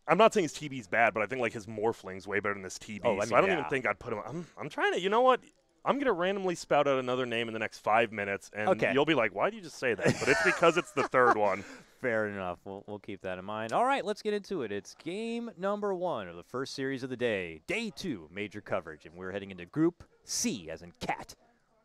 I'm not saying his TB's bad, but I think like his Morphling's way better than this TB. Oh, I mean, so I don't even think I'd put him. I'm trying to. You know what? I'm going to randomly spout out another name in the next 5 minutes, and you'll be like, why did you just say that? But it's because it's the third one. Fair enough. We'll keep that in mind. All right, let's get into it. It's game number 1 of the first series of the day. Day 2, major coverage, and we're heading into Group C, as in cat.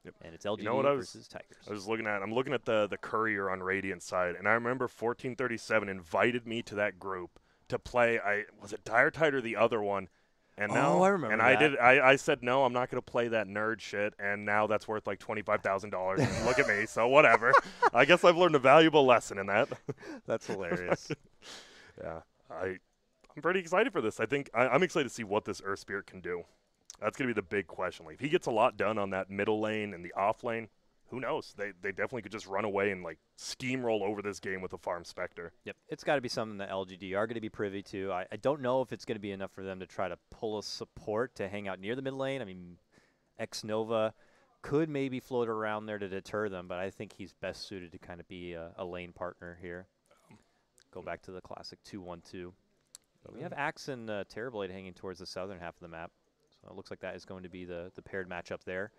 Yep. And it's LGD versus Tigers. I'm looking at the Courier on Radiant side, and I remember 1437 invited me to that group to play. Was it Dire Tide or the other one? And now, I remember that. I said no, I'm not going to play that nerd shit, and now that's worth like $25,000. Look at me, so whatever. I guess I've learned a valuable lesson in that. That's hilarious. Yeah, I'm pretty excited for this. I think I'm excited to see what this Earth Spirit can do. That's going to be the big question. Like, if he gets a lot done on that middle lane and the off lane, who knows? They definitely could just run away and like steamroll over this game with a Farm Spectre. Yep, it's got to be something that LGD are going to be privy to. I don't know if it's going to be enough for them to try to pull a support to hang out near the mid lane. I mean, X-Nova could maybe float around there to deter them, but I think he's best suited to kind of be a lane partner here. Go back to the classic 2-1-2. But we have Axe and Terrorblade hanging towards the southern half of the map. So it looks like that is going to be the paired matchup there.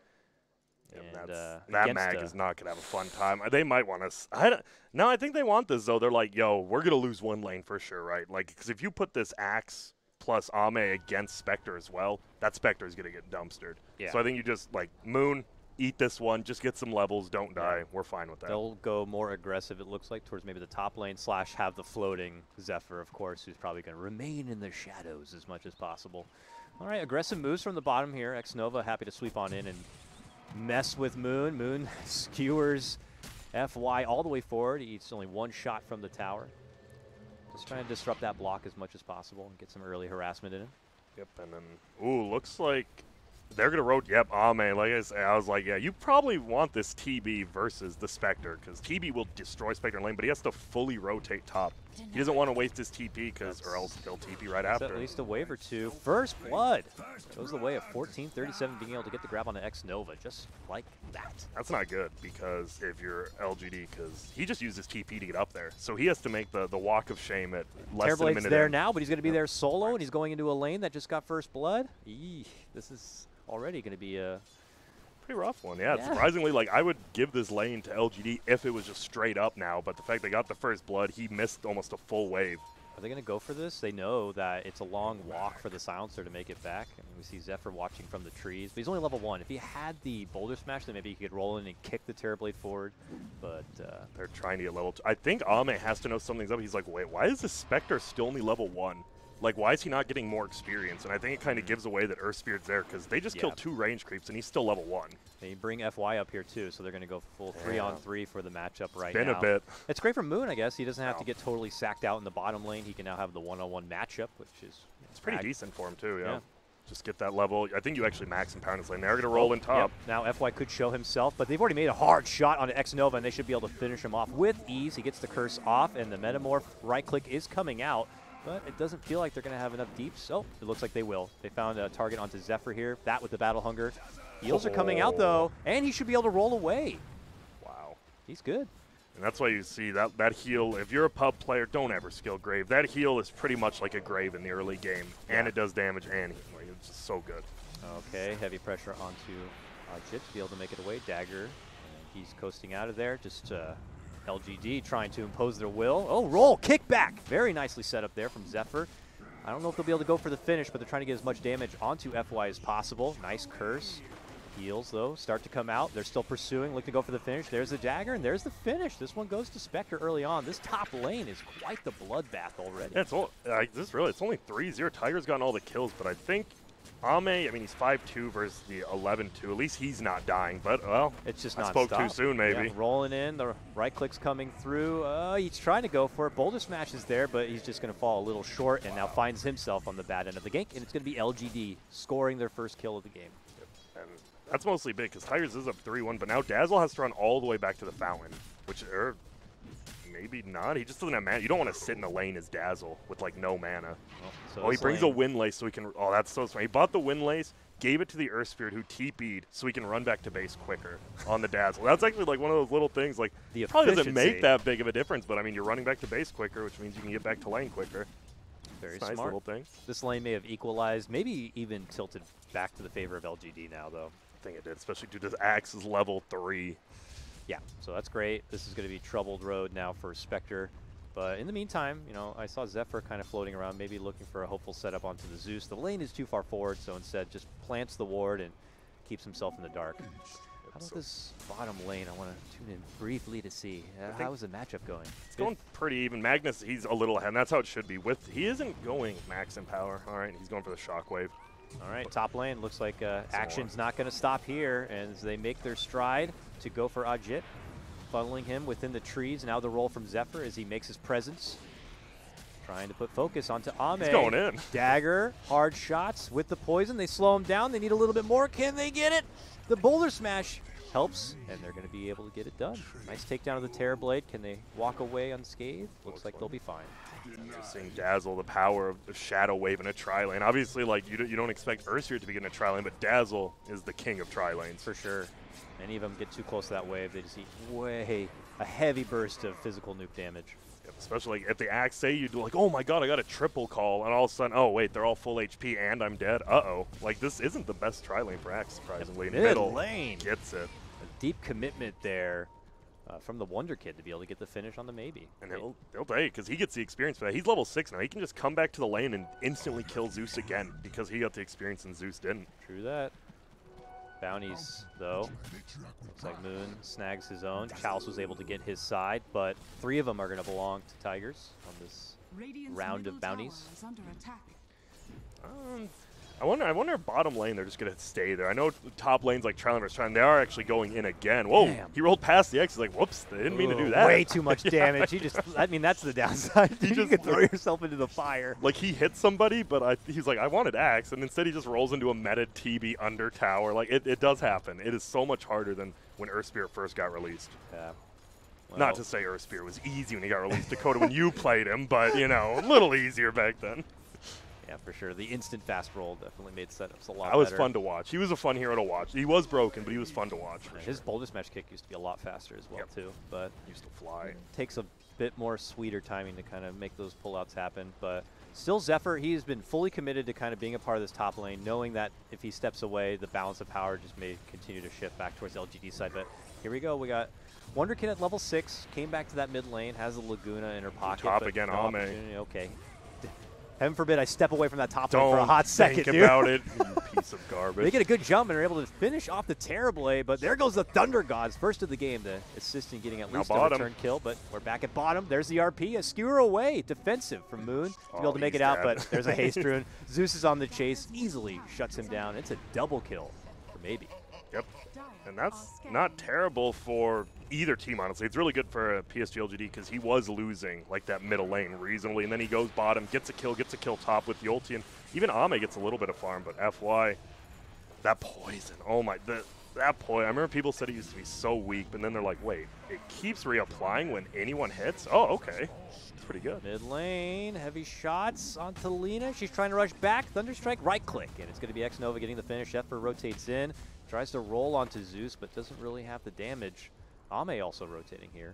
Yep, that mag is not going to have a fun time. They might want to. No, I think they want this, though. They're like, yo, we're going to lose one lane for sure, right? Like, because if you put this Axe plus Ame against Spectre as well, that Spectre is going to get dumpstered. Yeah. So I think you just, like, Moon, eat this one, just get some levels, don't die. We're fine with that. They'll go more aggressive, it looks like, towards maybe the top lane / have the floating Zephyr, of course, who's probably going to remain in the shadows as much as possible. All right, aggressive moves from the bottom here. X-Nova happy to sweep on in and mess with Moon. Moon skewers FY all the way forward. He eats only one shot from the tower. Just trying to disrupt that block as much as possible and get some early harassment in him. Yep, and then, ooh, looks like they're going to rotate. Yep, man, like I said, I was like, yeah, you probably want this TB versus the Spectre, because TB will destroy Spectre in lane, but he has to fully rotate top. He doesn't want to waste his TP, or else he'll TP right after. At least a wave or two. First blood goes the way of 1437 being able to get the grab on the X-Nova, just like that. That's not good, because if you're LGD, because he just uses TP to get up there. So he has to make the walk of shame at less than a minute. There now, but he's going to be there solo, and he's going into a lane that just got first blood. Eesh, this is already going to be a pretty rough one. Yeah, surprisingly, like, I would give this lane to LGD if it was just straight up now, but the fact they got the first blood, he missed almost a full wave. Are they going to go for this? They know that it's a long walk for the Silencer to make it back. I mean, we see Zephyr watching from the trees, but he's only level 1. If he had the Boulder Smash, then maybe he could roll in and kick the Terrorblade forward, but they're trying to get level 2. I think Ame has to know something's up. He's like, wait, why is this Spectre still only level 1? Like, why is he not getting more experience? And I think it kind of gives away that Earth Spirit's there, because they just killed 2 range creeps, and he's still level 1. They bring FY up here, too, so they're going to go full 3-on-3 for the matchup right now. Been a bit. It's great for Moon, I guess. He doesn't have to get totally sacked out in the bottom lane. He can now have the 1-on-1 matchup, which is it's pretty decent for him, too, yeah. Just get that level. I think you actually max and pound his lane. They're going to roll in top. Yep. Now FY could show himself, but they've already made a hard shot on X-Nova, and they should be able to finish him off with ease. He gets the curse off, and the Metamorph right-click is coming out. But it doesn't feel like they're going to have enough deeps. Oh, it looks like they will. They found a target onto Zephyr here. That with the Battle Hunger. Heals are coming out, though, and he should be able to roll away. Wow. He's good. And that's why you see that heal. If you're a pub player, don't ever skill Grave. That heal is pretty much like a Grave in the early game, and it does damage, and like, it's just so good. Okay, heavy pressure onto Jit to be able to make it away. Dagger, and he's coasting out of there. Just LGD trying to impose their will. Oh, roll, kickback. Very nicely set up there from Zephyr. I don't know if they'll be able to go for the finish, but they're trying to get as much damage onto FY as possible. Nice curse. Heals, though, start to come out. They're still pursuing, looking to go for the finish. There's the dagger, and there's the finish. This one goes to Spectre early on. This top lane is quite the bloodbath already. Yeah, it's only 3-0. Tiger's gotten all the kills, but I think Ame, I mean, he's 5-2 versus the 11-2. At least he's not dying, but, well, it's just I spoke too soon, maybe. Yeah, rolling in, the right click's coming through. He's trying to go for it. Boulder Smash is there, but he's just going to fall a little short and now finds himself on the bad end of the gank, and it's going to be LGD scoring their first kill of the game. Yep. And that's mostly big, because Tigers is up 3-1, but now Dazzle has to run all the way back to the fountain, which maybe not. He just doesn't have mana. You don't want to sit in a lane as Dazzle with, like, no mana. Oh, he brings a Windlace so he can... Oh, that's so smart. He bought the Windlace, gave it to the Earth Spirit, who TP'd so he can run back to base quicker on the Dazzle. That's actually, like, one of those little things, like, probably doesn't make that big of a difference, but, I mean, you're running back to base quicker, which means you can get back to lane quicker. Very nice smart. little thing. This lane may have equalized, maybe even tilted back to the favor of LGD now, though. I think it did, especially due to this Axe is level 3. Yeah, so that's great. This is going to be troubled road now for Spectre. But in the meantime, you know, I saw Zephyr kind of floating around, maybe looking for a hopeful setup onto the Zeus. The lane is too far forward, so instead just plants the ward and keeps himself in the dark. How about this bottom lane? I want to tune in briefly to see. How is the matchup going? It's going pretty even. Magnus, he's a little ahead, and that's how it should be. He isn't going max in power. All right, he's going for the Shockwave. All right, top lane looks like action's not going to stop here as they make their stride to go for Ajit. Funneling him within the trees. Now the roll from Zephyr as he makes his presence. Trying to put focus onto Ame. He's going in. Dagger, hard shots with the poison. They slow him down. They need a little bit more. Can they get it? The boulder smash helps, and they're going to be able to get it done. Nice takedown of the Terror Blade. Can they walk away unscathed? Looks like they'll be fine. You're seeing Dazzle, the power of the Shadow Wave in a tri-lane. Obviously, like you don't expect Ursula to be getting a tri-lane, but Dazzle is the king of tri-lanes. For sure. Any of them get too close to that wave, they just eat a heavy burst of physical nuke damage. Yep, especially like, if the Axe, say you do like, oh my god, I got a triple call, and all of a sudden, oh wait, they're all full HP and I'm dead. Uh-oh. Like, this isn't the best tri-lane for Axe, surprisingly. Middle lane gets it. A deep commitment there from the Wonder Kid to be able to get the finish on the maybe. And he'll take it because he gets the experience for that. He's level 6 now. He can just come back to the lane and instantly kill Zeus again because he got the experience and Zeus didn't. True that. Bounties, though. Looks like Moon snags his own. Chalice was able to get his side, but 3 of them are going to belong to Tigers on this round of bounties. I wonder if bottom lane they're just going to stay there. I know top lanes like Chaloner trying, they are actually going in again. Whoa, Damn. He rolled past the X. He's like, whoops, they didn't mean to do that. Way too much damage. You just, I mean, that's the downside. You could throw yourself into the fire. Like, he hit somebody, but he's like, I wanted Axe, and instead he just rolls into a meta TB under tower. Like, it does happen. It is so much harder than when Earthspear first got released. Yeah. Well, not to say Earthspear was easy when he got released, Dakota, when you played him, but, you know, a little easier back then. Yeah, for sure. The instant fast roll definitely made setups a lot better. That was fun to watch. He was a fun hero to watch. He was broken, but he was fun to watch. His boulder smash kick used to be a lot faster as well, too. But he used to fly. Takes a bit more sweeter timing to kind of make those pullouts happen. But still, Zephyr, he has been fully committed to kind of being a part of this top lane, knowing that if he steps away, the balance of power just may continue to shift back towards LGD side. But here we go. We got Wonder Kid at level 6, came back to that mid lane, has the Laguna in her pocket. Top again, Ame. Okay. Heaven forbid I step away from that top lane for a hot second, think about it, you piece of garbage. They get a good jump and are able to finish off the Terror Blade, but there goes the Thunder Gods. First of the game, the assist in getting at least a return kill, but we're back at bottom. There's the RP, a skewer away, defensive from Moon to be able to make it out, but there's a haste rune. Zeus is on the chase, easily shuts him down. It's a double kill for maybe. Yep, and that's not terrible for either team, honestly. It's really good for PSG.LGD because he was losing like that middle lane reasonably, and then he goes bottom, gets a kill top with the ulti, and even Ame gets a little bit of farm, but FY, that poison, oh my, that poison. I remember people said it used to be so weak, but then they're like, wait, it keeps reapplying when anyone hits? Oh, okay. It's pretty good. Mid lane, heavy shots onto Lina. She's trying to rush back, Thunderstrike, right click, and it's going to be X-Nova getting the finish. Zephyr rotates in, tries to roll onto Zeus, but doesn't really have the damage. Ame also rotating here,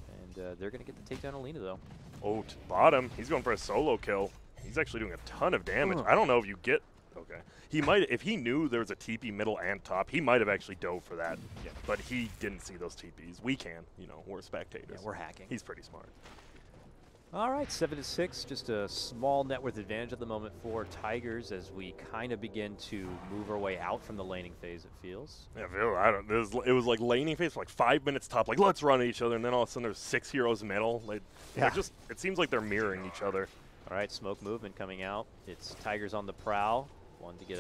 and they're going to get the takedown on Lina, though. Oh, to bottom. He's going for a solo kill. He's actually doing a ton of damage. I don't know if you get... Okay. He might... If he knew there was a TP middle and top, he might have actually dove for that. Yeah. But he didn't see those TPs. We can. You know, we're spectators. Yeah, we're hacking. He's pretty smart. All right, 7-6, just a small net worth advantage at the moment for Tigers as we kind of begin to move our way out from the laning phase, it feels. Yeah, it was like laning phase for like 5 minutes top, like let's run at each other, and then all of a sudden there's 6 heroes middle. They're just, it seems like they're mirroring each other. All right, smoke movement coming out. It's Tigers on the prowl. Wanted to get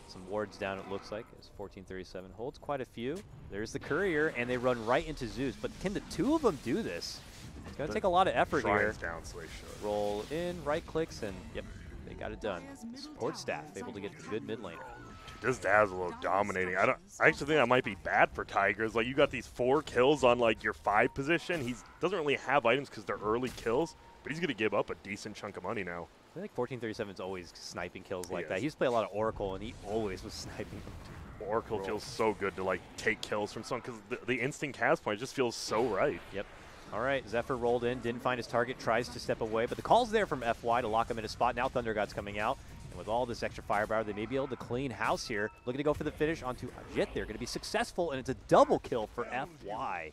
some wards down, it looks like, as 1437 holds quite a few. There's the courier, and they run right into Zeus. But can the 2 of them do this? It's going to take a lot of effort here. Down, so they should. Roll in, right clicks, and yep, they got it done. Support staff able to get a good mid laner. This Dazzle look dominating. I actually think that might be bad for Tigers. Like, you got these 4 kills on like your 5 position. He doesn't really have items because they're early kills, but he's going to give up a decent chunk of money now. I think 1437 is always sniping kills like that. He used to play a lot of Oracle, and he always was sniping them. Oracle feels so good to like take kills from someone because the instant cast point just feels so right. Yep. All right, Zephyr rolled in, didn't find his target, tries to step away, but the call's there from FY to lock him in a spot. Now Thunder God's coming out, and with all this extra firepower, they may be able to clean house here. Looking to go for the finish onto Ajit. They're going to be successful, and it's a double kill for FY.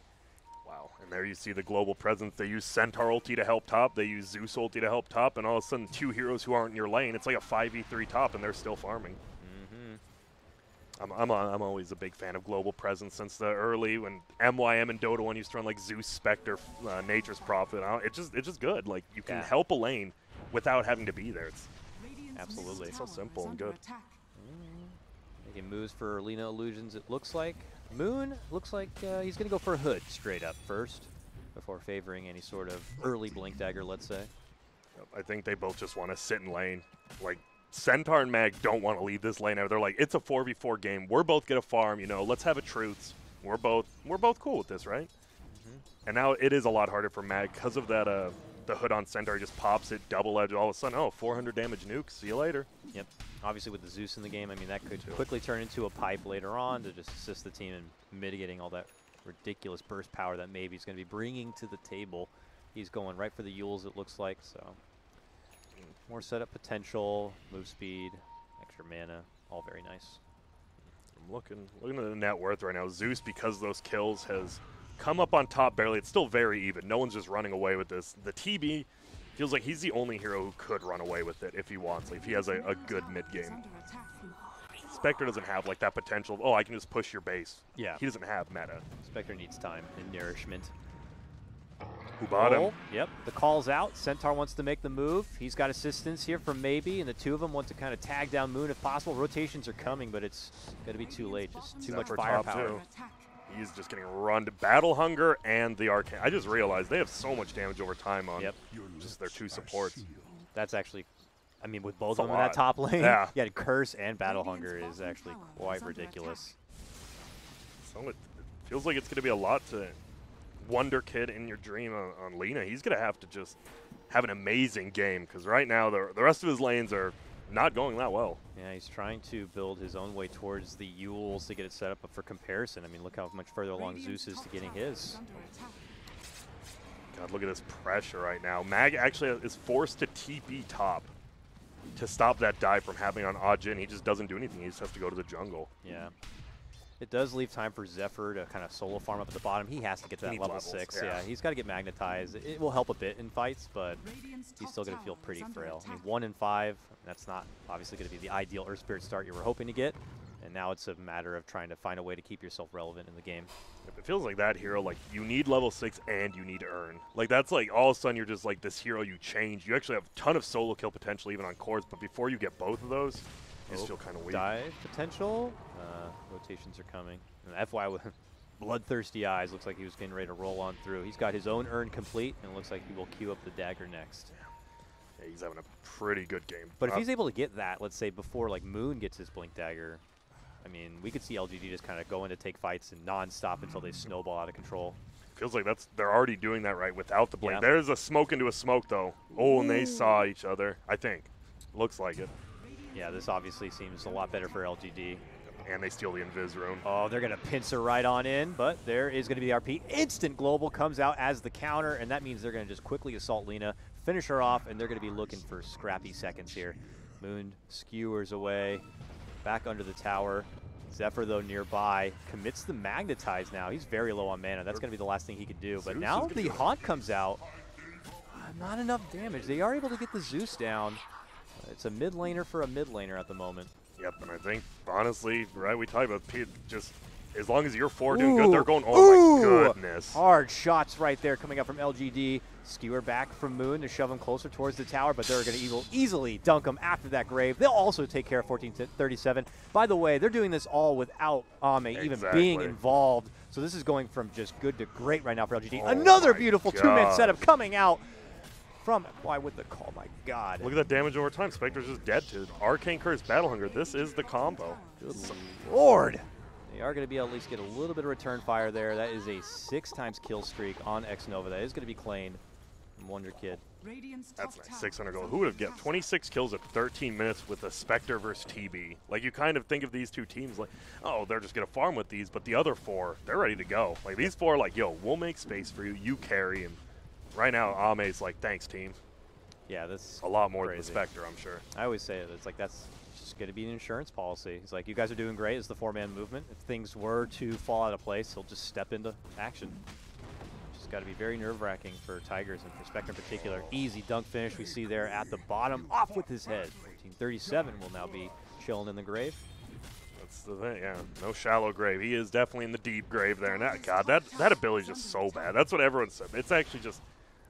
Wow, and there you see the global presence. They use Centaur ulti to help top, they use Zeus ulti to help top, and all of a sudden 2 heroes who aren't in your lane, it's like a 5v3 top, and they're still farming. I'm always a big fan of global presence since the early when MYM and Dota 1 used to run like Zeus, Spectre, Nature's Prophet. It's just good. Like you can help a lane without having to be there. It's absolutely it's so simple and good. Making moves for Lina Illusions. It looks like Moon looks like he's going to go for a hood straight up first before favoring any sort of early blink dagger. Let's say. I think they both just want to sit in lane. Like Centaur and Mag don't want to leave this lane. They're like, it's a 4v4 game. We're both gonna farm. You know, let's have a truce. We're both cool with this, right? And now it is a lot harder for Mag because of that. The hood on Centaur just pops it double edge. All of a sudden, oh, 400 damage nuke. See you later. Yep. Obviously, with the Zeus in the game, I mean that could quickly turn into a pipe later on to just assist the team in mitigating all that ridiculous burst power that maybe he's going to be bringing to the table. He's going right for the Yules, it looks like. So. More setup potential, move speed, extra mana, all very nice. I'm looking at the net worth right now. Zeus, because of those kills, has come up on top barely. It's still very even. No one's just running away with this. The TB feels like he's the only hero who could run away with it if he wants, like if he has a good mid-game. Spectre doesn't have like that potential of, oh, I can just push your base. Yeah. He doesn't have meta. Spectre needs time and nourishment. Who bought him? Yep, the call's out. Centaur wants to make the move. He's got assistance here from Maybe, and the two of them want to kind of tag down Moon if possible. Rotations are coming, but it's going to be too late. Just too much firepower. He's just getting run to Battle Hunger and the Arcane. I just realized they have so much damage over time on just their 2 supports. That's actually, I mean, with both of them in that top lane, yeah, Curse and Battle Hunger is actually quite ridiculous. So it feels like it's going to be a lot to Wonder Kid in your dream on Lina. He's going to have to just have an amazing game because right now the rest of his lanes are not going that well. Yeah, he's trying to build his own way towards the Yules to get it set up, but for comparison, I mean, look how much further along Zeus is to getting his. God, look at this pressure right now. Mag actually is forced to TP top to stop that dive from happening on Ajin. He just doesn't do anything. He just has to go to the jungle. Yeah. It does leave time for Zephyr to kind of solo farm up at the bottom. He has to get to that level 6. Yeah, he's got to get magnetized. It will help a bit in fights, but he's still going to feel pretty frail. I mean, 1 in 5, that's not obviously going to be the ideal Earth Spirit start you were hoping to get. And now it's a matter of trying to find a way to keep yourself relevant in the game. It feels like that hero, like, you need level 6 and you need to earn. Like, that's like, all of a sudden you're just like this hero you change. You actually have a ton of solo kill potential even on cores, but before you get both of those, you just feel kind of weak. Dive potential. Rotations are coming. And FY with bloodthirsty eyes. Looks like he was getting ready to roll on through. He's got his own urn complete, and it looks like he will queue up the dagger next. Yeah, he's having a pretty good game. But if he's able to get that, let's say before like Moon gets his blink dagger, I mean, we could see LGD just kind of go in to take fights and non-stop until they snowball out of control. Feels like they're already doing that right without the blink. Yeah. There's a smoke into a smoke though. Oh, and they saw each other. I think. Looks like it. Yeah, this obviously seems a lot better for LGD. And they steal the Invis rune. Oh, they're going to pincer right on in, but there is going to be the RP. Instant global comes out as the counter, and that means they're going to just quickly assault Lina, finish her off, and they're going to be looking for scrappy seconds here. Moon skewers away, back under the tower. Zephyr, though, nearby, commits the magnetize now. He's very low on mana. That's going to be the last thing he could do. But now the Haunt comes out. Not enough damage. They are able to get the Zeus down. It's a mid laner for a mid laner at the moment. Yep, and I think, honestly, right, we talk about just as long as you're 4 doing good, they're going, oh my goodness. Hard shots right there coming up from LGD. Skewer back from Moon to shove him closer towards the tower, but they're going to easily dunk him after that grave. They'll also take care of 1437. By the way, they're doing this all without Ame even being involved. So this is going from just good to great right now for LGD. Another beautiful 2-man setup coming out from FY with the call. My God. Look at that damage over time. Spectre's just dead to Arcane Curse, Battle Hunger. This is the combo. Good Lord. They are going to be able to at least get a little bit of return fire there. That is a 6 times kill streak on X Nova. That is going to be claimed from Wonder Kid. That's nice. 600 gold. Who would have guessed 26 kills at 13 minutes with a Spectre versus TB? Like, you kind of think of these two teams like, oh, they're just going to farm with these, but the other four, they're ready to go. Like, these four are like, yo, we'll make space for you. You carry. And right now, Ame's like, thanks, team. Yeah, that's a lot more crazy. than the Spectre, I'm sure. I always say it. It's like, that's just going to be an insurance policy. It's like, you guys are doing great as the four-man movement. If things were to fall out of place, he'll just step into action. Got to be very nerve-wracking for Tigers and for Spectre in particular. Easy dunk finish we see there at the bottom, off with his head. 1437 will now be chilling in the grave. That's the thing, yeah. No shallow grave. He is definitely in the deep grave there. And that ability is just so bad. That's what everyone said. It's actually just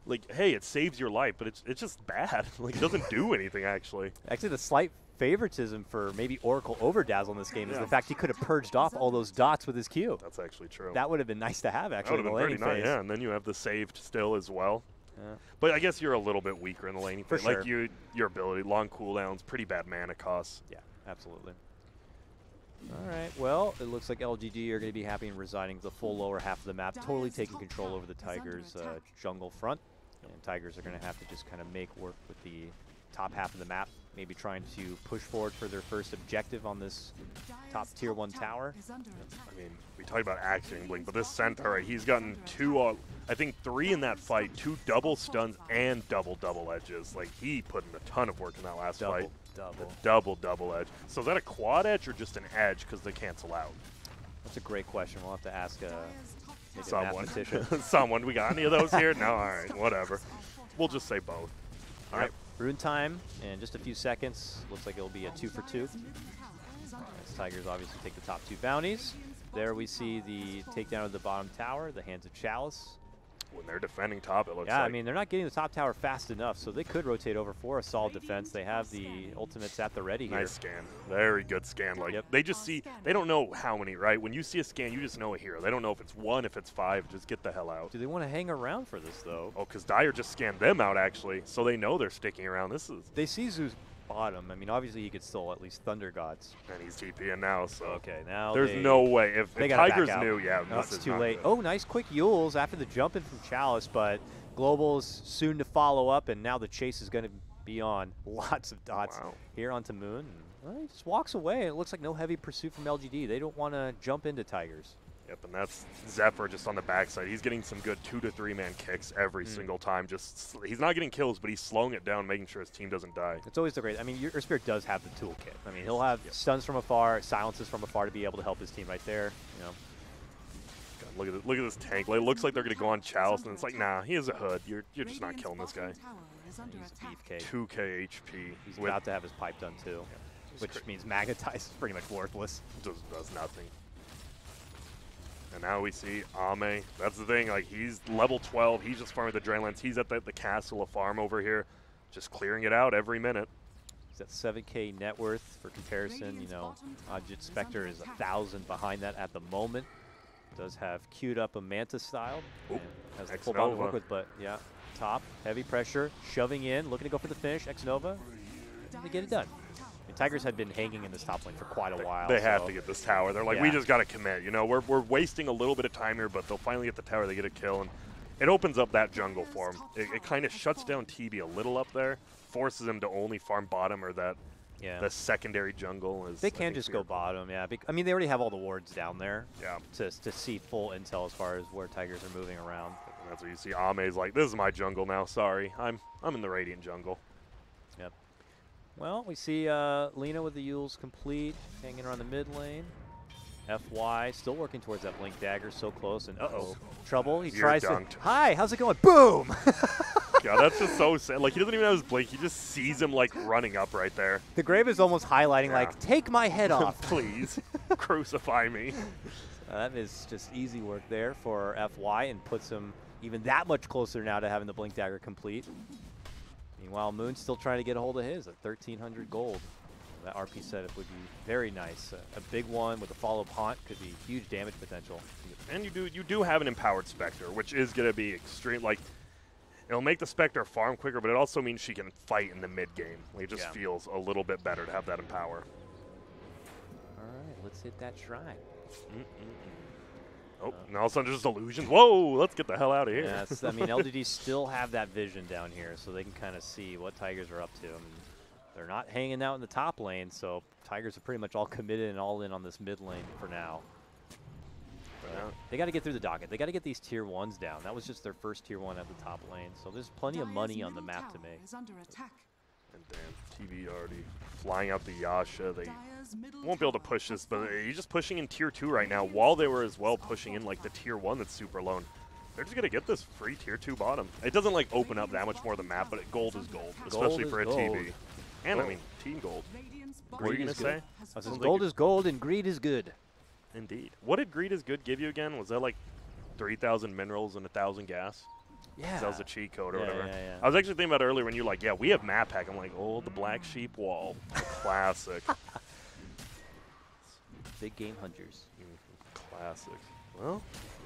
like, hey, it saves your life, but it's just bad. Like, it doesn't do anything actually. Actually, the slight favoritism for maybe Oracle over Dazzle in this game is the fact he could have purged off all those dots with his Q. That's actually true. That would have been nice to have, actually, in the laning phase. Nice, yeah, and then you have the saved still as well. Yeah. But I guess you're a little bit weaker in the laning phase. Sure. Like, your ability, long cooldowns, pretty bad mana costs. Yeah, absolutely. All right, well, it looks like LGD are going to be happy in resigning the full lower half of the map, totally taking control over the Tigers' jungle front. And Tigers are going to have to just kind of make work with the top half of the map, maybe trying to push forward for their first objective on this top tier 1 tower. I mean, we talked about acting Blink, but this Centaur, right, he's gotten I think 3 in that fight, 2 double stuns and double edges. Like, he put in a ton of work in that last fight. Double edge. So is that a quad edge or just an edge because they cancel out? That's a great question. We'll have to ask someone. Someone. We got any of those here? No, all right, whatever. We'll just say both. All right, rune time in just a few seconds. Looks like it'll be a 2 for 2. As Tigers obviously take the top 2 bounties. There we see the takedown of the bottom tower, the hands of Chalice. When they're defending top, it looks like. Yeah, I mean, they're not getting the top tower fast enough, so they could rotate over for a solid defense. They have the ultimates at the ready here. Nice scan. Very good scan. Like, they just see, they don't know how many, right? When you see a scan, you just know a hero. They don't know if it's 1, if it's 5. Just get the hell out. Do they want to hang around for this, though? Oh, because Dyer just scanned them out, actually, so they know they're sticking around. They see Zoo's bottom. I mean, obviously, he could still at least Thunder Gods. And he's TPing now, so. Okay, now there's no way. If Tigers knew, yeah, no, it's too late. Oh, nice quick Yules after the jump in from Chalice, but Global's soon to follow up, and now the chase is going to be on. Lots of dots here onto Moon. Well, he just walks away. It looks like no heavy pursuit from LGD. They don't want to jump into Tigers. Yep, and that's Zephyr just on the backside. He's getting some good 2 to 3 man kicks every single time. Just he's not getting kills, but he's slowing it down, making sure his team doesn't die. It's always the great. I mean, your Spirit does have the toolkit. I mean, he'll have stuns from afar, silences from afar to be able to help his team right there. You know. God, look at this tank. Like, it looks like they're going to go on Chalice, and it's like, nah, he has a hood. You're just not killing this guy. He's a beefcake. 2k HP. He's about to have his pipe done too, which means Magnetize is pretty much worthless. Does nothing. And now we see Ame. That's the thing. Like, he's level 12. He's just farming the Drainlands. He's at the castle of farm over here, just clearing it out every minute. He's at 7K net worth. For comparison, you know, Ajit Spectre is 1,000 behind that at the moment. Does have queued up a Manta style. Has the full bomb to work with, but yeah, top, heavy pressure, shoving in, looking to go for the finish. X-Nova, to get it done. Tigers had been hanging in this top lane for quite a while. They have to get this tower. They're like, we just got to commit. You know, we're wasting a little bit of time here, but they'll finally get the tower. They get a kill, and it opens up that jungle for them. It kind of shuts down TB a little up there, forces him to only farm bottom or that the secondary jungle. They can just go bottom, I mean, they already have all the wards down there to see full intel as far as where Tigers are moving around. And that's what you see. Ame's like, this is my jungle now. Sorry, I'm in the Radiant jungle. Yep. Well, we see Lena with the Yules complete, hanging around the mid lane. FY still working towards that Blink Dagger, so close, and trouble. He tries to. Hi, how's it going? Boom! God, that's just so sad. Like, he doesn't even have his Blink. He just sees him, like, running up right there. The grave is almost highlighting, like, take my head off. Please, crucify me. That is just easy work there for FY and puts him even that much closer now to having the Blink Dagger complete. Meanwhile, Moon's still trying to get a hold of his at 1,300 gold. That RP setup would be very nice. A big one with a follow-up haunt could be huge damage potential. And you do have an empowered Spectre, which is going to be extreme. Like, it'll make the Spectre farm quicker, but it also means she can fight in the mid-game. Like, it just feels a little bit better to have that empower. All right, let's hit that shrine. Oh, and all of a sudden just illusions. Whoa, let's get the hell out of here. Yeah, I mean, LGD still have that vision down here, so they can kind of see what Tigers are up to. I mean, they're not hanging out in the top lane, so Tigers are pretty much all committed and all in on this mid lane for now. They got to get through the docket. They got to get these tier 1s down. That was just their first tier 1 at the top lane, so there's plenty of money on the map to make. And damn, TB already flying out the Yasha. They won't be able to push this, but you're just pushing in tier 2 right now while they were as well pushing in like the tier 1 that's super low. They're just going to get this free tier 2 bottom. It doesn't like open up that much more of the map, but gold is gold, especially for a TB. And I mean, team gold. What were you going to say? Gold is gold and greed is good. Indeed. What did greed is good give you again? Was that like 3,000 minerals and 1,000 gas? Yeah. That was a cheat code or Yeah, whatever. yeah. I was actually thinking about it earlier when you were like, yeah, we have map hack. I'm like, oh, the black sheep wall. Classic. Big game hunters. Classic. Well,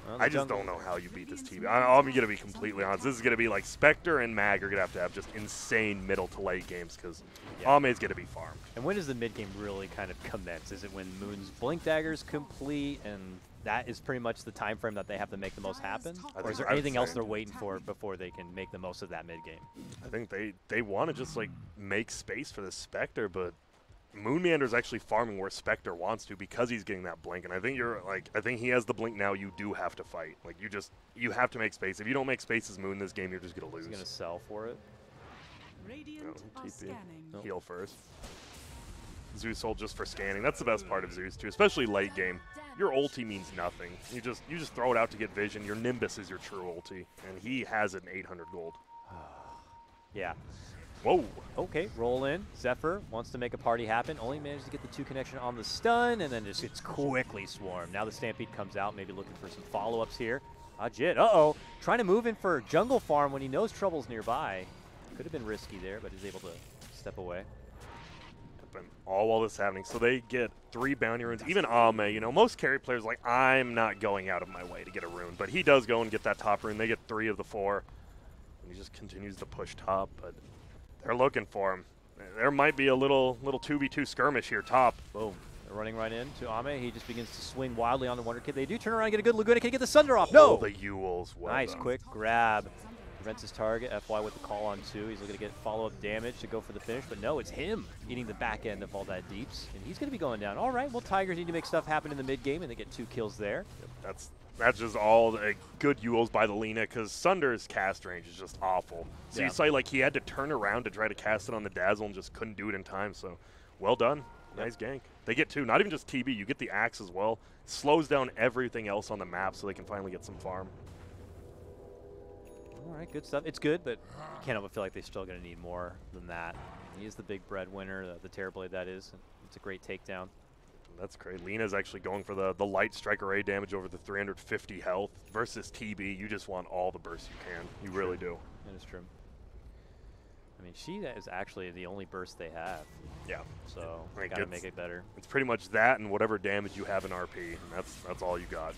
Well, I just don't know how you beat this team. I'm going to be completely honest. This is going to be like Spectre and Mag are going to have just insane middle to late games because Ame's going to be farmed. And when does the mid game really kind of commence? Is it when Moon's Blink Dagger's complete and that is pretty much the time frame that they have to make the most happen? Or is there anything else they're waiting for before they can make the most of that mid game? I think they want to just like make space for the Spectre, but Moon Meander's actually farming where Spectre wants to because he's getting that blink, and I think he has the blink now. You do have to fight. Like you have to make space. If you don't make space as Moon this game, you're just gonna lose. He's gonna sell for it. No, heal first. Zeus ult just for scanning. That's the best part of Zeus too, especially late game. Your ulti means nothing. You just throw it out to get vision. Your Nimbus is your true ulti, and he has an 800 gold. Yeah. Whoa. Okay, roll in. Zephyr wants to make a party happen. Only managed to get the 2 connection on the stun, and then just gets quickly swarmed. Now the Stampede comes out, maybe looking for some follow-ups here. Jit, uh-oh. Trying to move in for jungle farm when he knows trouble's nearby. Could have been risky there, but he's able to step away. All while this is happening. So they get 3 bounty runes. Even Ame, you know, most carry players are like, I'm not going out of my way to get a rune. But he does go and get that top rune. They get 3 of the 4. And he just continues to push top, but they're looking for him. There might be a little 2v2 skirmish here top. Boom. They're running right into Ame. He just begins to swing wildly on the Wonder Kid. They do turn around and get a good Laguna. Can he get the Sunder off? No! Oh, the Yules. Well nice, done. quick grab. Prevents his target. FY with the call on 2. He's looking to get follow-up damage to go for the finish, but no, it's him eating the back end of all that deeps, and he's going to be going down. All right, well, Tigers need to make stuff happen in the mid-game, and they get 2 kills there. Yep, that's just all good Yules by the Lina, because Sunder's cast range is just awful. So you saw like he had to turn around to try to cast it on the Dazzle and just couldn't do it in time, so well done. Nice gank. They get 2, not even just TB, you get the Axe as well. Slows down everything else on the map so they can finally get some farm. All right, good stuff. It's good, but you can't help but feel like they're still going to need more than that. He is the big breadwinner, the Terrorblade that is. It's a great takedown. That's great. Lina's actually going for the light strike array damage over the 350 health versus TB. You just want all the bursts you can. You really do. That is true. I mean, she is actually the only burst they have. Yeah. So they got to make it better. It's pretty much that and whatever damage you have in RP, and that's all you got.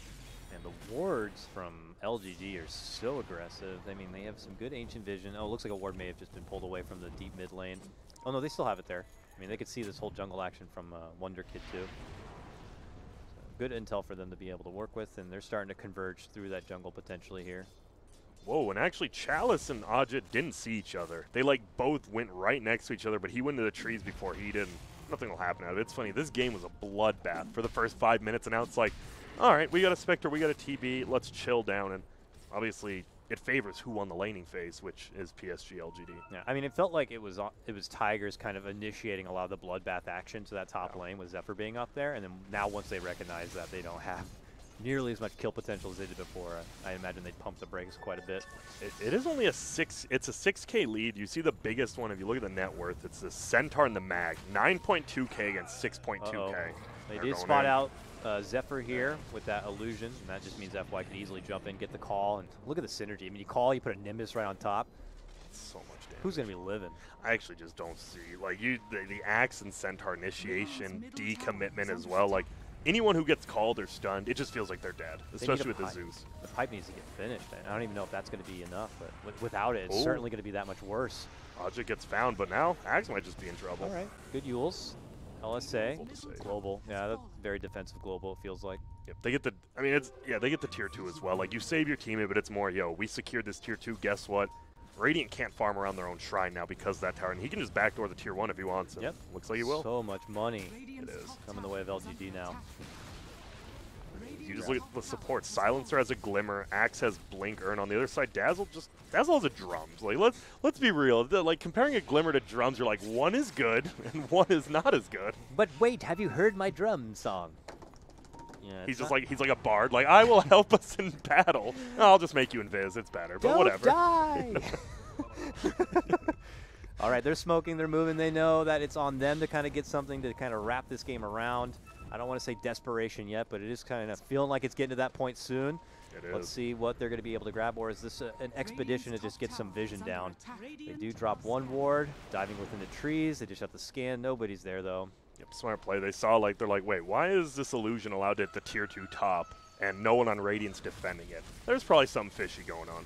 And the wards from LGD are so aggressive. I mean, they have some good Ancient Vision. Oh, it looks like a ward may have just been pulled away from the deep mid lane. Oh, no, they still have it there. I mean, they could see this whole jungle action from Wonder Kid, too. So good intel for them to be able to work with, and they're starting to converge through that jungle potentially here. Whoa, and actually Chalice and Ajit didn't see each other. They, like, both went right next to each other, but he went into the trees before he did. Nothing will happen out of it. It's funny, this game was a bloodbath for the first 5 minutes, and now it's like, all right, we got a Spectre, we got a TB, let's chill down. And obviously, it favors who won the laning phase, which is PSG.LGD. Yeah, I mean, it felt like it was Tigers kind of initiating a lot of the bloodbath action to that top lane with Zephyr being up there. And then now once they recognize that they don't have nearly as much kill potential as they did before, I imagine they'd pump the brakes quite a bit. It is only it's a 6K lead. You see the biggest one, if you look at the net worth, it's the Centaur and the Mag. 9.2K against 6.2K. They did spot out Zephyr here with that illusion, and that just means FY can easily jump in, get the call, and look at the synergy. I mean, you call, you put a Nimbus right on top. That's so much damage. Who's going to be living? I actually just don't see. Like, the Axe and Centaur initiation, decommitment as well. Like, anyone who gets called or stunned, it just feels like they're dead, especially with the Zeus. The pipe needs to get finished. I don't even know if that's going to be enough, but without it, it's certainly going to be that much worse. Ajit gets found, but now Axe might just be in trouble. All right, good Yules. LSA, global. Yeah, that's very defensive global, it feels like. Yep, they get the. I mean, they get the tier 2 as well. Like you save your teammate, but it's more, yo, we secured this tier 2. Guess what? Radiant can't farm around their own shrine now because of that tower, and he can just backdoor the tier 1 if he wants. And yep. Looks like he will. So much money. It is. Coming the way of LGD now. You just look at the support. Silencer has a glimmer. Axe has blink. Earn on the other side. Dazzle has a drums. Like let's be real. Like comparing a glimmer to drums, you're like one is good and one is not as good. But wait, have you heard my drum song? Yeah, he's like a bard. Like I will help us in battle. I'll just make you invis. It's better, but Don't whatever. Die. All right, they're smoking. They're moving. They know that it's on them to kind of get something to kind of wrap this game around. I don't want to say desperation yet, but it is kind of feeling like it's getting to that point soon. It is. Let's see what they're going to be able to grab, or is this an expedition to just get some vision down? They do drop one ward, diving within the trees. They just have to scan. Nobody's there, though. Yep, smart play. They saw, like, they're like, wait, why is this illusion allowed at the tier 2 top and no one on Radiant's defending it? There's probably something fishy going on.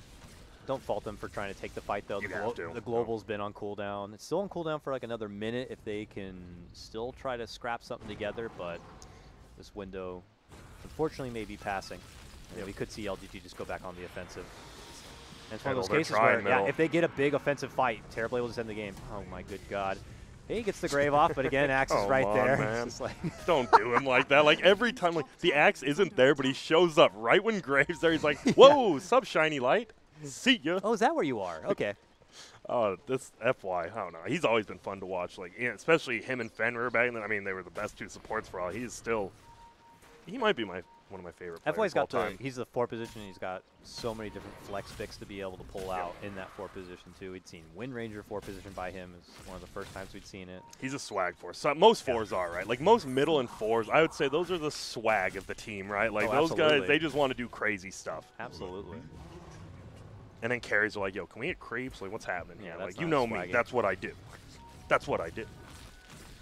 Don't fault them for trying to take the fight, though. The global's been on cooldown. It's still on cooldown for like another minute if they can still try to scrap something together, but this window, unfortunately, may be passing. And we could see LGD just go back on the offensive. And it's one of those cases where, yeah, if they get a big offensive fight, Terrible will just end the game. Oh, my good God. He gets the grave off, but again, Axe is right there. Man. Like don't do him like that. Like every time, like the Axe isn't there, but he shows up right when Graves there. He's like, whoa, sup, shiny light. See ya. Oh, is that where you are? Okay. Oh, this FY, I don't know. He's always been fun to watch. Like, yeah, especially him and Fenrir back then. I mean, they were the best 2 supports for all. He's still, he might be one of my favorite players. FY's got he's the 4 position. He's got so many different flex picks to be able to pull out in that 4 position too. We'd seen Wind Ranger 4 position by him. It's one of the first times we'd seen it. He's a swag 4. So most 4s are, right? Like most middle and 4s, I would say those are the swag of the team, right? Like those guys, they just want to do crazy stuff. Absolutely. And then carries are like, yo, can we get creeps? Like, what's happening? Yeah, like, you know me. That's what I do. That's what I do.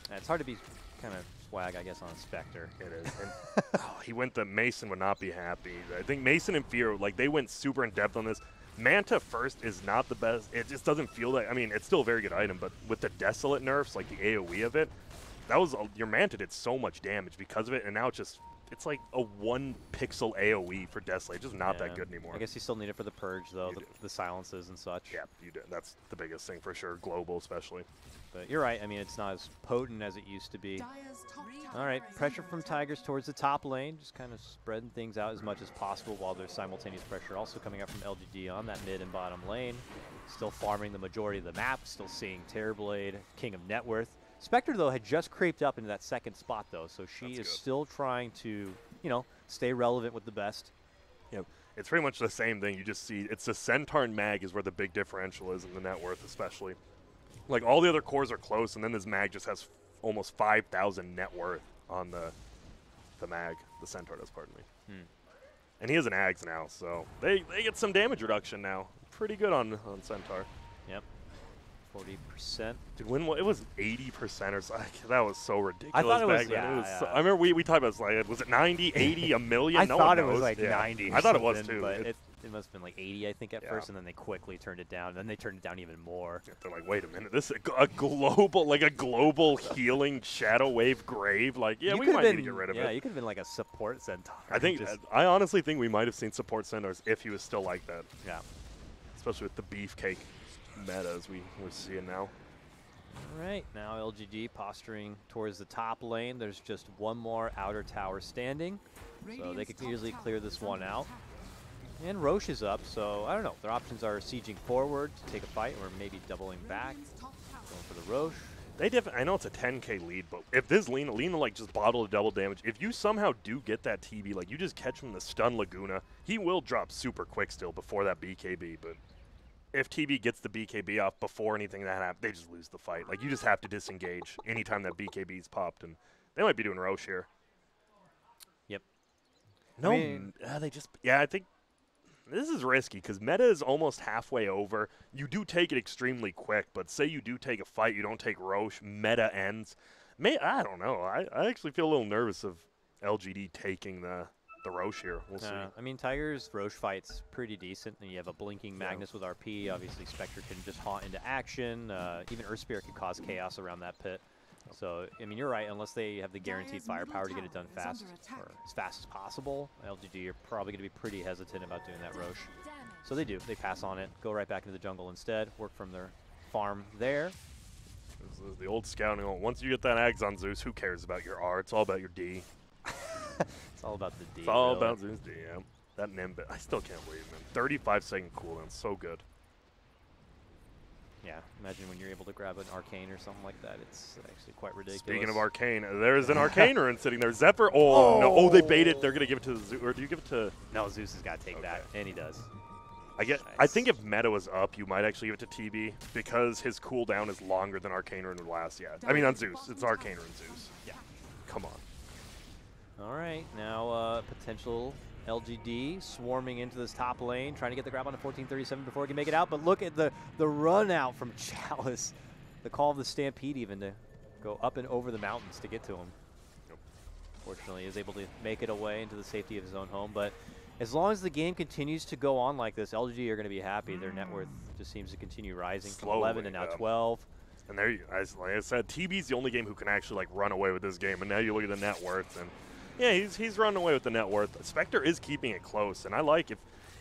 Yeah, it's hard to be kind of swag, I guess, on a Spectre. It is. And he went the Mason would not be happy. I think Mason and Fear, like, they went super in depth on this. Manta first is not the best. It just doesn't feel like, I mean, it's still a very good item, but with the Desolate nerfs, like the AoE of it, that was, your Manta did so much damage because of it, and now it's just, it's like a 1 pixel AoE for Desolate. It's just not that good anymore. I guess you still need it for the Purge, though, the silences and such. Yeah, you do. That's the biggest thing for sure, global especially. But you're right. I mean, it's not as potent as it used to be. All right, pressure from Tigers towards the top lane, just kind of spreading things out as much as possible while there's simultaneous pressure also coming up from LGD on that mid and bottom lane. Still farming the majority of the map, still seeing Terrorblade, King of Net Worth. Spectre, though, had just creeped up into that 2nd spot, though, so she is still trying to, you know, stay relevant with the best. Yep. It's pretty much the same thing. You just see it's the Centaur and Mag is where the big differential is in the net worth, especially. Like, all the other cores are close, and then this Mag just has almost 5,000 net worth on the Mag. The Centaur does, pardon me. And he has an Ags now, so they get some damage reduction now. Pretty good on Centaur. Yep. 40%. Dude, when it was 80% or something. That was so ridiculous. I thought it was, so, I remember we talked about it. Like, was it 90, 80, a million? I thought it was like 90. I thought it was too. But it must have been like 80, I think, at first, and then they quickly turned it down. Then they turned it down even more. They're like, wait a minute, this is a global healing shadow wave grave. Like, yeah, we might need to get rid of it. Yeah, you could have been like a support Centaur. I honestly think we might have seen support Centaurs if he was still like that. Yeah. Especially with the beefcake meta as we're seeing now. All right, now LGD posturing towards the top lane. There's just one more outer tower standing, so they could easily clear this one out. And Roche is up, so I don't know. Their options are sieging forward to take a fight, or maybe doubling back, going for the Roche. I know it's a 10k lead, but if this Lina like just bottle the double damage, if you somehow do get that TB, like you just catch him in the stun Laguna, he will drop super quick still before that BKB, but if TB gets the BKB off before anything that happens, they just lose the fight. Like, you just have to disengage anytime that BKB's popped, and they might be doing Roche here. Yep. No, I think this is risky because meta is almost halfway over. You do take it extremely quick, but say you do take a fight, you don't take Roche, meta ends. I don't know. I actually feel a little nervous of LGD taking the Roche here. We'll see. I mean, Tiger's Roche fight's pretty decent. And you have a blinking Magnus with RP. Obviously, Spectre can just haunt into action. Even Earth Spirit can cause chaos around that pit. So, I mean, you're right. Unless they have the guaranteed firepower to get it done fast or as fast as possible, LGD are probably going to be pretty hesitant about doing that Roche. So they do. They pass on it, go right back into the jungle instead, work from their farm there. This is the old scouting. Once you get that Ags on Zeus, who cares about your R? It's all about your D. It's all about the D. It's all about Zeus D, yeah. That Nimbus, I still can't believe it, man. 35-second cooldown, so good. Yeah, imagine when you're able to grab an Arcane or something like that. It's actually quite ridiculous. Speaking of Arcane, there's an Arcane rune sitting there. Zephyr, oh, no. Oh, they bait it. They're going to give it to Zeus. Or do you give it to... No, Zeus has got to take that, and he does. I think if meta was up, you might actually give it to TB because his cooldown is longer than Arcane Rune would last. Yeah, I mean on Zeus. It's Arcane Rune Zeus. Yeah, come on. All right, now potential LGD swarming into this top lane, trying to get the grab on a 1437 before he can make it out. But look at the run out from Chalice, the call of the Stampede even to go up and over the mountains to get to him. Yep. Fortunately, is able to make it away into the safety of his own home, but. As long as the game continues to go on like this, LGD are going to be happy. Their net worth just seems to continue rising from 11 to now 12. And there, like I said, TB's the only game who can actually like run away with this game. And now you look at the net worth, and yeah, he's running away with the net worth. Spectre is keeping it close, and I like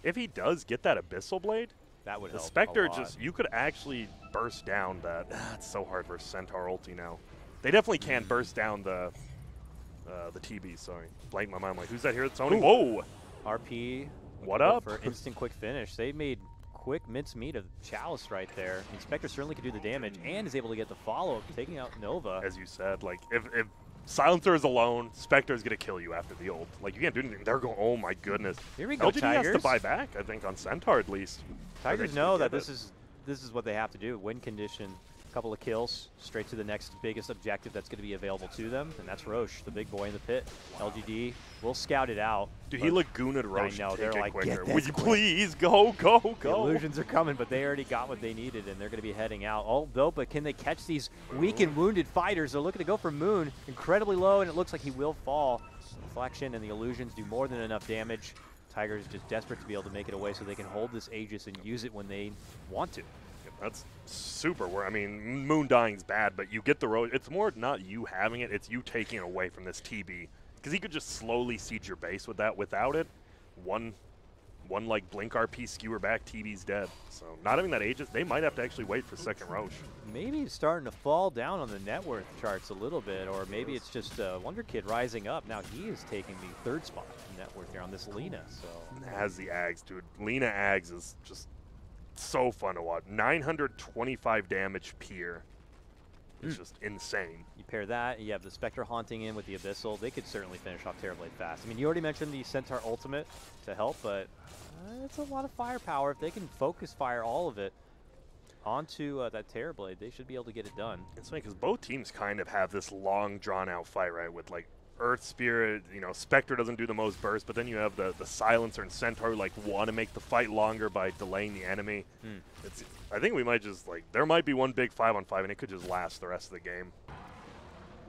if he does get that Abyssal Blade, that would help. The Spectre you could actually burst down that. It's so hard versus Centaur ulti now. They definitely can burst down the TB. Sorry, blank my mind. Like who's that here? It's Tony. Whoa. RP, what up? For instant quick finish. They made quick mincemeat of Chalice right there. Inspector certainly could do the damage and is able to get the follow-up, taking out Nova. As you said, like if Silencer is alone, Spectre is going to kill you after the ult. Like you can't do anything. They're going, oh my goodness. Here we go, LGD Tigers. has to buy back, I think, on Centaur at least. Tigers know that this is what they have to do. Win condition. Couple of kills, straight to the next biggest objective that's going to be available to them, and that's Roche, the big boy in the pit. LGD will scout it out. Dude, he Lagoona'd Roche. I know, they're like, quicker. Would you please go, go, go? The illusions are coming, but they already got what they needed, and they're going to be heading out. Although, but can they catch these weak and wounded fighters? They're looking to go for Moon, incredibly low, and it looks like he will fall. Deflection and the illusions do more than enough damage. Tigers just desperate to be able to make it away so they can hold this Aegis and use it when they want to. That's super. I mean, Moon dying's bad, but you get the road. It's more not you having it; it's you taking it away from this TB. Because he could just slowly siege your base with that. Without it, one like blink RP skewer back, TB's dead. So not having that Aegis, they might have to actually wait for second Roche. Maybe it's starting to fall down on the net worth charts a little bit, or maybe it's just Wonder Kid rising up. Now he is taking the third spot in net worth here on this Lina. So has the Ags, dude. Lina Ags is just so fun to watch. 925 damage Pier. It's just insane. You pair that, you have the Spectre haunting in with the Abyssal. They could certainly finish off Terrorblade fast. I mean, you already mentioned the Centaur ultimate to help, but it's a lot of firepower. If they can focus fire all of it onto that Terrorblade, they should be able to get it done. It's funny because both teams kind of have this long, drawn-out fight, right, with like Earth Spirit, you know, Spectre doesn't do the most burst, but then you have the Silencer and Centaur who like want to make the fight longer by delaying the enemy. I think we might just like, there might be one big 5-on-5 and it could just last the rest of the game.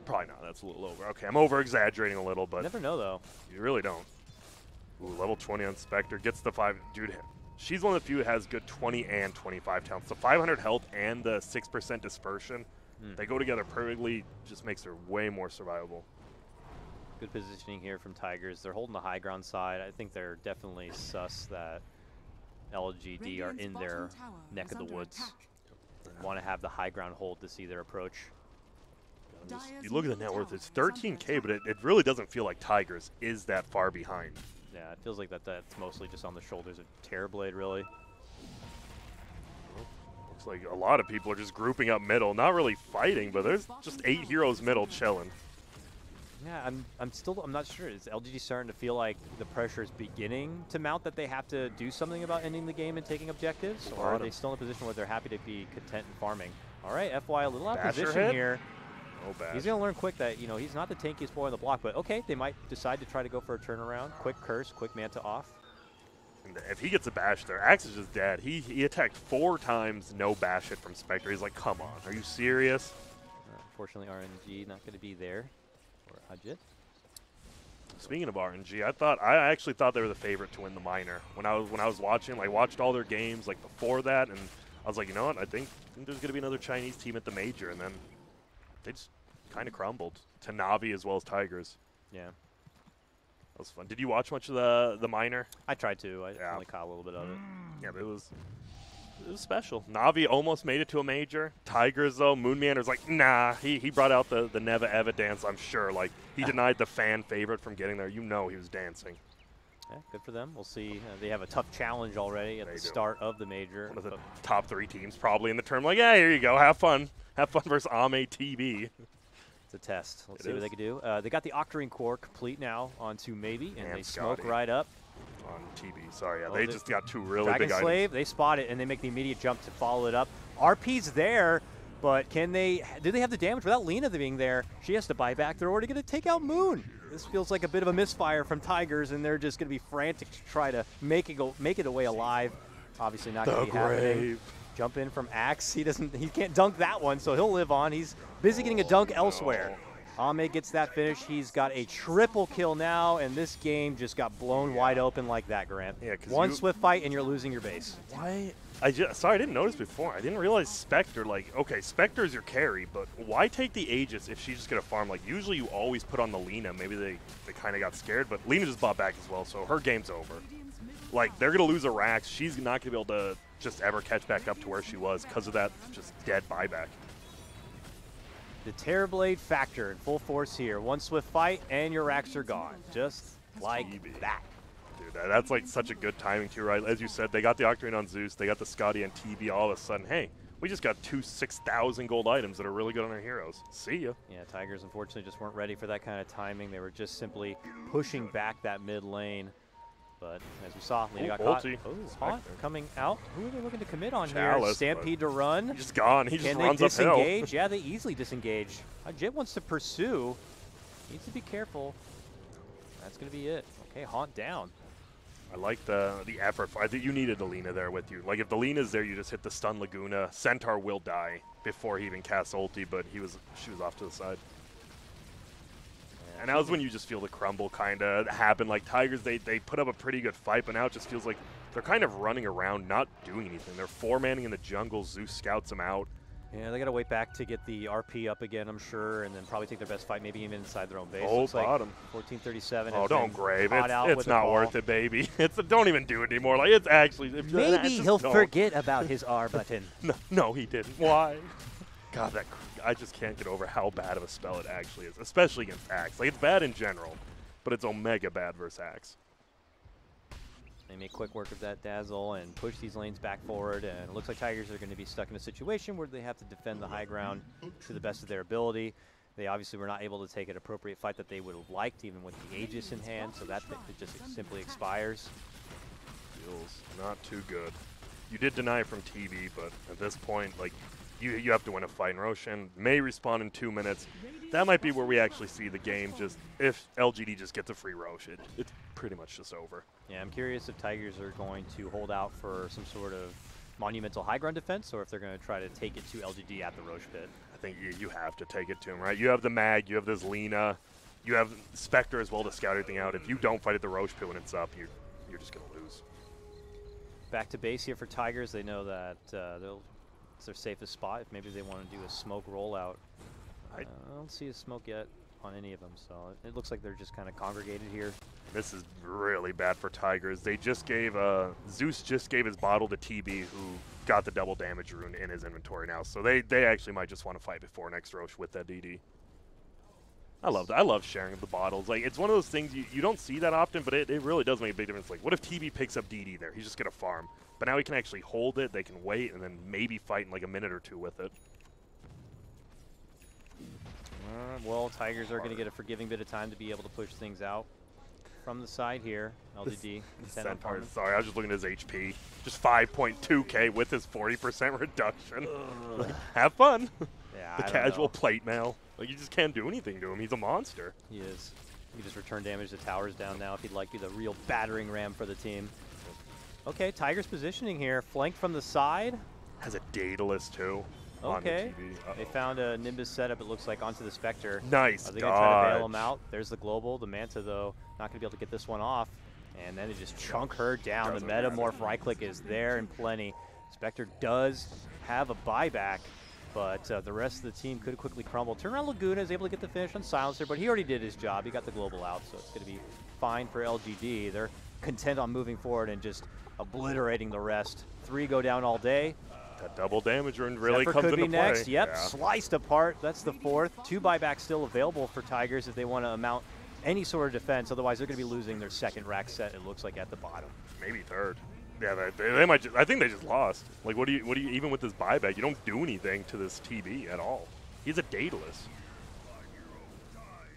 Probably not, that's a little over. Okay, I'm over-exaggerating a little, but... Never know, though. You really don't. Ooh, level 20 on Spectre, gets the 5... Dude, she's one of the few that has good 20 and 25 talents. The 500 health and the 6% dispersion, they go together perfectly, just makes her way more survivable. Good positioning here from Tigers. They're holding the high ground side. I think they're definitely sus that LGD are in their neck of the woods. Want to have the high ground hold to see their approach. You look at the net worth, it's 13K, but it really doesn't feel like Tigers is that far behind. Yeah, it feels like that's mostly just on the shoulders of Terrorblade, really. Looks like a lot of people are just grouping up middle, not really fighting, but there's just 8 heroes middle chilling. Yeah, I'm not sure. Is LGD starting to feel like the pressure is beginning to mount that they have to do something about ending the game and taking objectives? Or are they still in a position where they're happy to be content in farming? All right, FY, a little out of position here. Oh, bad. He's going to learn quick that, you know, he's not the tankiest boy on the block, but okay, they might decide to try to go for a turnaround. Quick curse, quick Manta off. And if he gets a bash there, Axe is just dead. He attacked 4 times, no bash hit from Spectre. He's like, come on, are you serious? Unfortunately, RNG not going to be there. Speaking of RNG, I actually thought they were the favorite to win the minor when I was watching. Like, watched all their games like before that, and I was like, you know what? I think there's gonna be another Chinese team at the major, and then they just kind of crumbled to Na'Vi as well as Tigers. Yeah. That was fun. Did you watch much of the minor? I tried to. I only caught a little bit of it. Yeah, but it was special. Na'Vi almost made it to a major. Tigers, though, Moonmander's like, nah. He brought out the Never Ever dance, I'm sure. Like, he denied the fan favorite from getting there. You know he was dancing. Yeah, good for them. We'll see. They have a tough challenge already at the start of the major. One of the top 3 teams probably in the tournament. Like, yeah, here you go. Have fun. Have fun versus Ame TB. It's a test. Let's see what they can do. They got the Octarine core complete now onto Maybe, and they smoke right up. On TB, sorry. Yeah, they just got 2 really Dragon big Slave, items. they spot it, and they make the immediate jump to follow it up. RP's there, but can they – do they have the damage without Lena being there? She has to buy back. They're already going to take out Moon. This feels like a bit of a misfire from Tigers, and they're just going to be frantic to try to make it away alive. Obviously not going to be happening. Jump in from Axe. He can't dunk that one, so he'll live on. He's busy getting a dunk elsewhere. Ame gets that finish. He's got a triple kill now, and this game just got blown wide open like that, Grant. Yeah, one swift fight, and you're losing your base. Why? Sorry, I didn't notice before. I didn't realize Spectre, like, okay, Spectre is your carry, but why take the Aegis if she's just going to farm? Like, usually you always put on the Lena. Maybe they kind of got scared, but Lena just bought back as well, so her game's over. Like, they're going to lose a Rax. She's not going to be able to just ever catch back up to where she was because of that just dead buyback. The Terrorblade factor in full force here. One swift fight, and your racks are gone. Just like that. Dude, that's like such a good timing too, right? As you said, they got the Octarine on Zeus, they got the Scotty on TB. All of a sudden, hey, we just got 2 6,000 gold items that are really good on our heroes. See ya. Yeah, Tigers unfortunately just weren't ready for that kind of timing. They were just simply pushing back that mid lane. But as we saw, Lena got caught. Oh, Haunt coming out. Who are they looking to commit on here? Stampede to run. He's just gone. He just runs uphill. Can they disengage? Uphill. Yeah, they easily disengage. Jit wants to pursue. Needs to be careful. That's going to be it. Okay, Haunt down. I like the effort. I think you needed the Lena there with you. Like, if the Lena's there, you just hit the stun Laguna. Centaur will die before he even casts ulti, but she was off to the side. And that was when you just feel the crumble kind of happen. Like, Tigers, they put up a pretty good fight, but now it just feels like they're kind of running around, not doing anything. They're 4-manning in the jungle. Zeus scouts them out. Yeah, they got to wait back to get the RP up again, I'm sure, and then probably take their best fight, maybe even inside their own base. Oh, bottom. Like 1437. Oh, don't grave. It's not worth it, baby. Don't even do it anymore. Like, it's actually. Maybe he'll forget about his R button. No, he didn't. Why? God, I just can't get over how bad of a spell it actually is, especially against Axe. Like, it's bad in general, but it's omega bad versus Axe. They make quick work of that Dazzle and push these lanes back forward, and it looks like Tigers are going to be stuck in a situation where they have to defend the high ground to the best of their ability. They obviously were not able to take an appropriate fight that they would have liked, even with the Aegis in hand, so that it just simply expires. Feels not too good. You did deny it from TV, but at this point, like, you have to win a fight. And Roshan may respawn in 2 minutes. That might be where we actually see the game. Just if LGD just gets a free Roche, it's pretty much just over. Yeah, I'm curious if Tigers are going to hold out for some sort of monumental high ground defense, or if they're going to try to take it to LGD at the Roche pit. I think you have to take it to him, right? You have the Mag, you have this Lena, you have Spectre as well to scout everything out. If you don't fight at the Roche pit when it's up, you're just going to lose. Back to base here for Tigers. They know that it's their safest spot. If maybe they want to do a smoke rollout. I don't see a smoke yet on any of them, so it looks like they're just kind of congregated here. This is really bad for Tigers. They just gave Zeus just gave his bottle to TB, who got the double damage rune in his inventory now. So they actually might just want to fight before next Roche with that DD. I love that. I love sharing the bottles. Like, it's one of those things you don't see that often, but it really does make a big difference. Like, what if TB picks up DD there? He's just going to farm. But now he can actually hold it, they can wait, and then maybe fight in like a minute or two with it. Well, Tigers are going to get a forgiving bit of time to be able to push things out. From the side here, LGD. Sorry, I was just looking at his HP. Just 5.2k with his 40% reduction. Like, have fun. Yeah, the casual plate mail. Like, you just can't do anything to him. He's a monster. He is. He just return damage to towers down now if he'd like to be the real battering ram for the team. Okay, Tigers positioning here. Flank from the side. Has a Daedalus too. Okay. They found a Nimbus setup, it looks like, onto the Spectre. Nice. Are they going to try to bail him out? There's the Global. The Manta, though, not going to be able to get this one off. And then they just chunk her down. The Metamorph right click is there in plenty. Spectre does have a buyback. But the rest of the team could quickly crumble. Turnaround Laguna is able to get the finish on Silencer, but he already did his job. He got the global out, so it's going to be fine for LGD. They're content on moving forward and just obliterating the rest. 3 go down all day. That double damage rune really Zephyr comes could into be play. next. Yep, Yeah. sliced apart. That's the 4th. 2 buybacks still available for Tigers if they want to mount any sort of defense. Otherwise, they're going to be losing their 2nd rack set, it looks like, at the bottom. Maybe 3rd. Yeah, they might. I think they just lost. Like, what do you even with this buyback? You don't do anything to this TB at all. He's a Daedalus.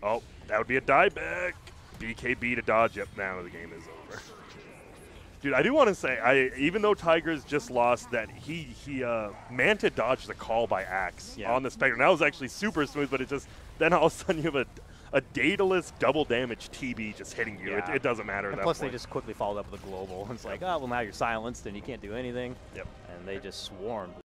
Oh, that would be a dieback. BKB to dodge. Yep, now the game is over. Dude, I do want to say, even though Tigers just lost, that he Manta dodged the call by Axe on the Spectre. That was actually super smooth, but it just then all of a sudden you have a Daedalus double damage TB just hitting you. Yeah. It doesn't matter. And at that plus, point. they just quickly followed up with a global. It's like, oh, well, now you're silenced and you can't do anything. Yep. And they just swarmed.